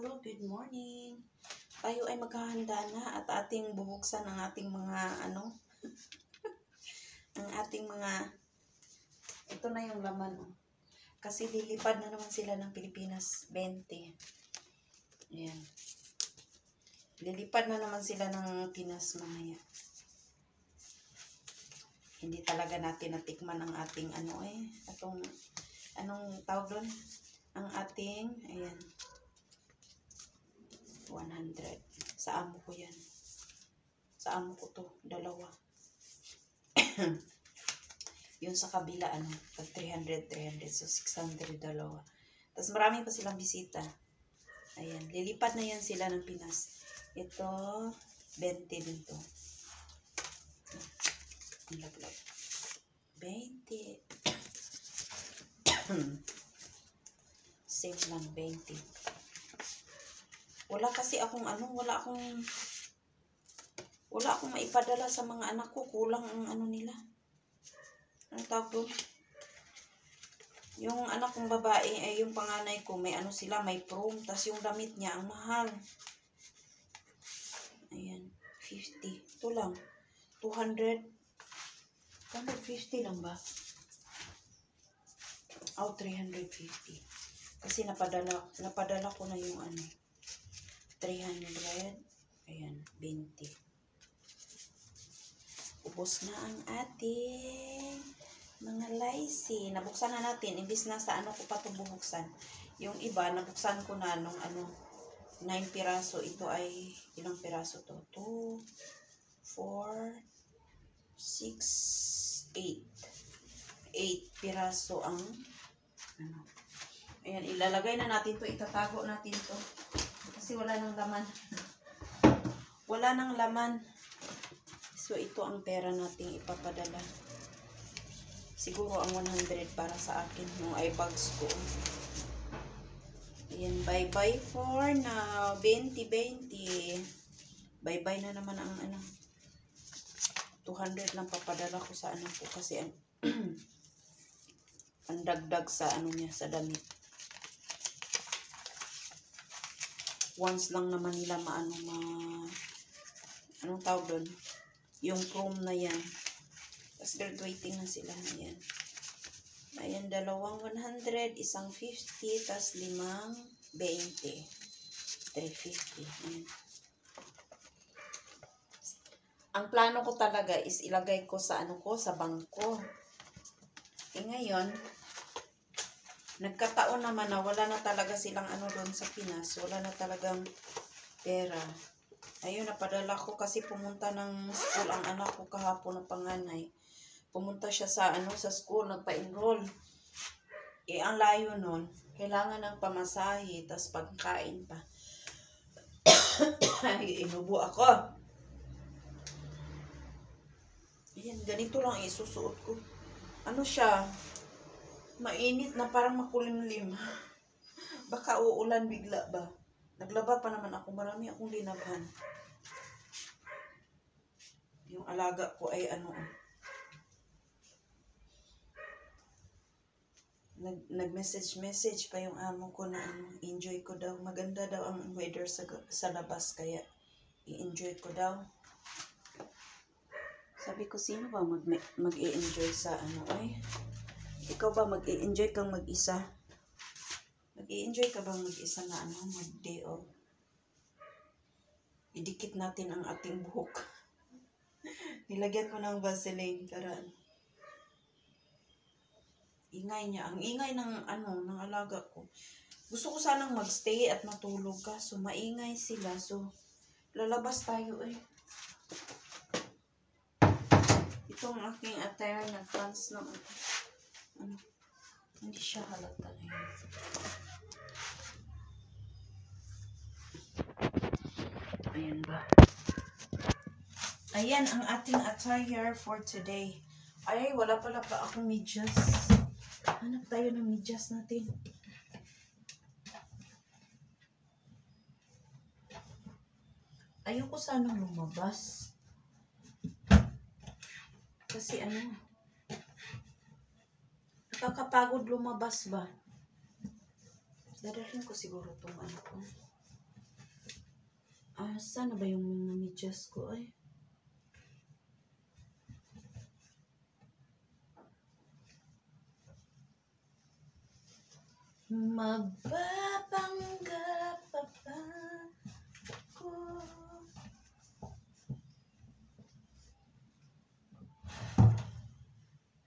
Hello, good morning. Tayo ay maghahanda na at ating bubuksan ang ating mga ang ating mga, ito na yung laman. Kasi lilipad na naman sila ng Pilipinas, 20. Ayan. Lilipad na naman sila ng Pinas mamaya. Hindi talaga natin natikman ang ating anong tawag doon? Ang ating, ayan, 100. Sa amo ko yan. Sa amo ko to, dalawa. Yun sa kabila, pag 300, so 600 dalawa. Tapos marami pa silang bisita. Ayan, lilipad na yan sila ng Pinas. Ito, 20 din to. Ang laglag. 20. Save lang, 20. Wala kasi akong wala akong maipadala sa mga anak ko. Kulang ang nila. Ano tawag doon? Yung anak kong babae, ay yung panganay ko, may sila, may prom. Tas yung damit niya, ang mahal. Ayan, 50. Ito lang. 200. 150 lang ba? Oh, 350. Kasi napadala ko na yung 300. Ayan, 20. Ubos na ang ating mga laisi. Nabuksan na natin. Imbis na sa ko pa ito bubuksan. Yung iba, nabuksan ko na nung 9 piraso. Ito ay, ilang piraso to? 2, 4, 6, 8. 8 piraso ang Ayan, ilalagay na natin to. Itatago natin to. Kasi wala nang laman. Wala nang laman. So, ito ang pera nating ipapadala. Siguro ang 100 para sa akin. Yung iBags ko. Ayan, bye-bye for now. 20-20. Bye-bye na naman ang 200 lang papadala ko sa anak ko. Kasi ang dagdag sa niya, sa damit. Once lang naman nila anong tawag doon? Yung prom na yan. Tapos graduating na sila. Ayan. Ayan, dalawang 100, isang 50, tapos 5, 20. 350. Ayan. Ang plano ko talaga is ilagay ko sa sa bangko. Ngayon, nagkataon naman na wala na talaga silang doon sa Pinas. Wala na talagang pera. Ayun, napadala ko kasi pumunta ng school ang anak ko kahapon na panganay. Pumunta siya sa sa school, nagpa-enroll. Ang layo nun, kailangan ng pamasahe, tas pagkain pa. Ay, inubo ako. Ayan, ganito lang isusuot ko. Siya, mainit na parang makulimlim. Baka uulan bigla ba? Naglaba pa naman ako. Marami akong linabhan. Yung alaga ko ay nag-message pa yung amo ko na enjoy ko daw. Maganda daw ang weather sa labas. Kaya i-enjoy ko daw. Sabi ko, sino ba mag-i-enjoy sa ay? Ikaw ba mag-i-enjoy kang mag-isa? Mag-i-enjoy ka bang mag-isa na mag-day off? Idikit natin ang ating buhok. Nilagyan ko ng Vaseline para ingay niya. Ang ingay ng ng alaga ko. Gusto ko sanang magstay at matulog ka. So, maingay sila. So, lalabas tayo eh. Ito ang aking attire na pants na hindi siya halata na yun. Ayan ba? Ayan ang ating attire for today. Ay, wala pala pa akong medyas. Hanap tayo ng medyas natin. Ayoko sanang lumabas. Kasi nakakapagod lumabas ba? Dadalhin ko siguro itong ko. Asa na ba yung mga medyas ko ay? Magpapanggap pa ba ko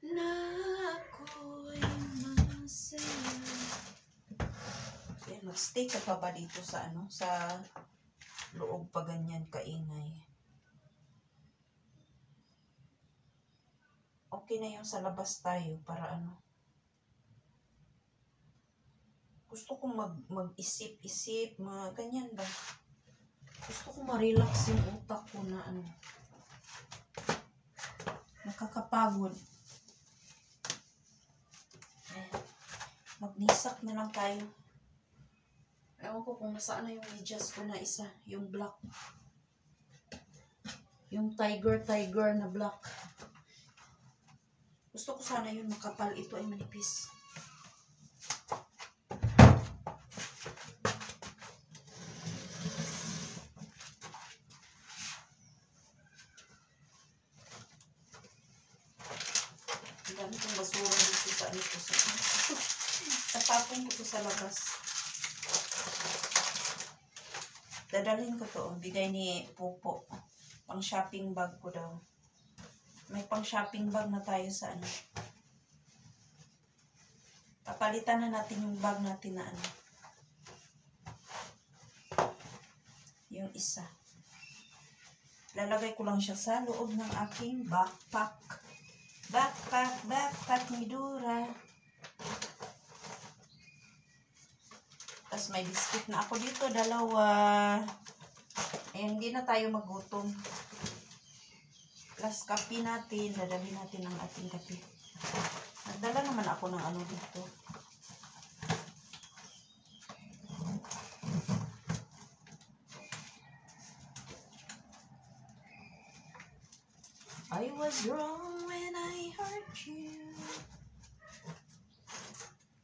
na ako'y masaya? Yan, mag-stay ka pa ba dito sa ano? Sa loob pa ganyan kaingay? Okay na yung sa labas tayo para ano? Gusto kong mag-isip-isip, mga ganyan ba? Gusto kong ma-relax yung utak ko na ano. Nakakapagod. Magnisak na lang tayo. Ewan ko kung nasaan na yung medyas ko na isa. Yung black. Yung tiger na black. Gusto ko sana yun makapal. Ito ay manipis. Ang dami kong basura dito sa ano ko. Tatapon ko to sa labas. Dadalhin ko to. Bigay ni Pupo. Pang shopping bag ko daw. May pang shopping bag na tayo sa ano. Papalitan na natin yung bag natin na ano. Yung isa. Lalagay ko lang siya sa loob ng aking backpack. Backpack ni Dura. Tapos may biscuit na ako dito, dalawa. Ayan, hindi na tayo magutom. Plus kape natin, dadali natin ang ating kape. Nagdala naman ako ng ano dito. I was wrong when I hurt you.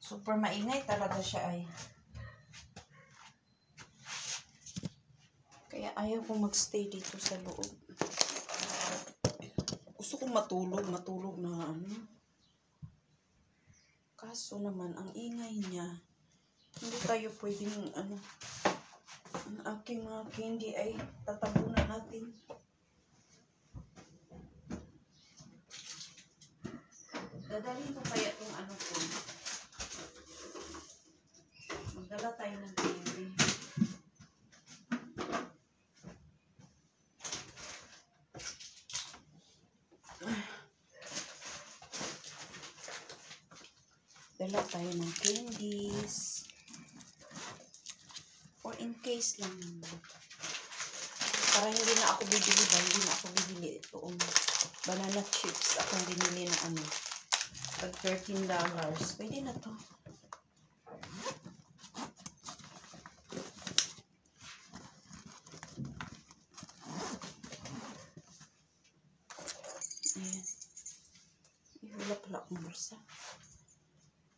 Super maingay talaga siya ay. Kaya ayaw kong magstay dito sa loob. Gusto kong matulog na ano. Kaso naman, ang ingay niya, hindi tayo pwedeng ano, ang aking mga candy ay tatabunan natin. Dadalhin ko kaya itong ano ko. Magdala tayo ng candy. Dala tayo ng candies. Or in case lang naman. Para hindi na ako bibili ba? Hindi na ako bibili itong banana chips. Akong binili na ano. Pag $13. Pwede na to. Ayan. Wala pala akong bulsa.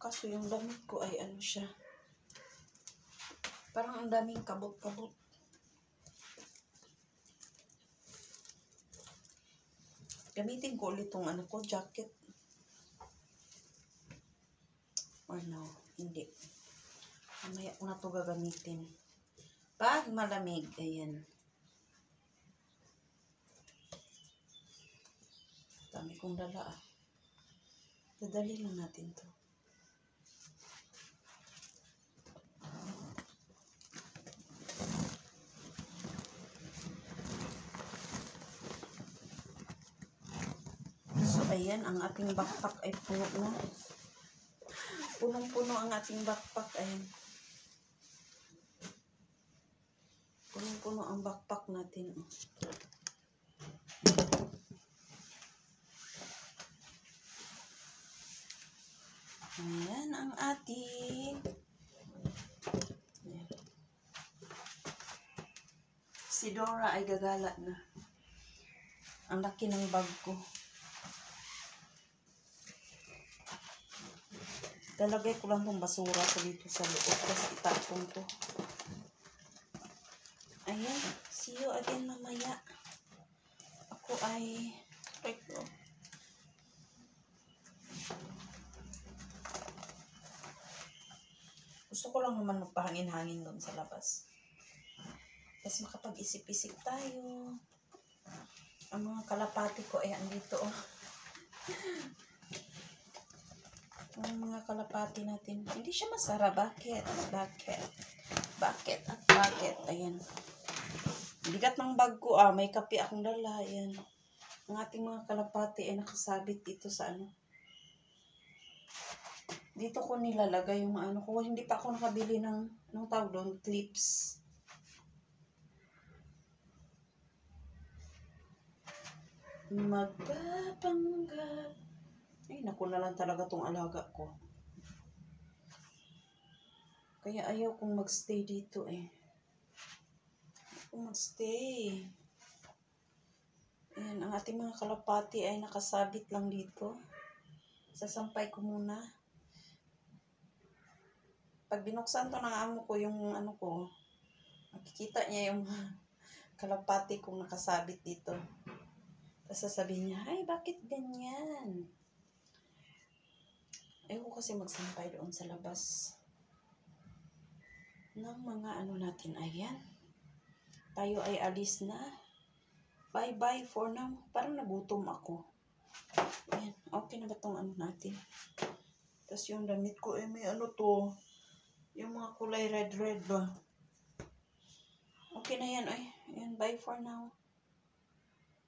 Kaso yung damit ko ay ano siya. Parang ang daming kabot-kabot. Gamitin ko ulit itong ano ko, jacket. Or no, hindi. Mamaya ko na ito gagamitin. Pag malamig, ayan. Dami kong dala ah. Dadali lang natin to. So, ayan, ang ating backpack ay puno na. Punong-puno ang ating backpack. Ayan. Punong-puno ang backpack natin. Ayan ang ating. Ayan. Si Dora ay gagala na. Ang laki ng bag ko. Lalagay ko lang itong basura ko dito sa loob. Tapos itapon ko. Ayan. See you again mamaya. Ako ay... Gusto ko lang naman magpahangin-hangin doon sa labas. Tapos makapag-isip-isip tayo. Ang mga kalapati ko ay andito. Ang mga kalapati natin. Hindi siya masara. Bakit? Ayan. Bigat ng bag ko. May kape akong dala. Ayan. Ang ating mga kalapati ay nakasabit dito sa ano. Dito ko nilalagay yung ano ko. Hindi pa ako nakabili ng, anong tawag doon? Clips. Magpapanggap. Ay, naku na lang talaga tong alaga ko. Kaya ayaw kong magstay dito eh. Magstay. Ayan, ang ating mga kalapati ay nakasabit lang dito. Sasampay ko muna. Pag binuksan to ng amo ko yung ano ko, makikita niya yung kalapati kong nakasabit dito. Tapos sasabihin niya, ay bakit ganyan? Ayaw ko kasi magsampay doon sa labas ng mga ano natin. Ayan. Tayo ay alis na. Bye-bye for now. Parang nagutom ako. Ayan. Okay na ba itong ano natin? Tapos yung damit ko, may ano to. Yung mga kulay red ba? Okay na yan. Ayan. Bye for now.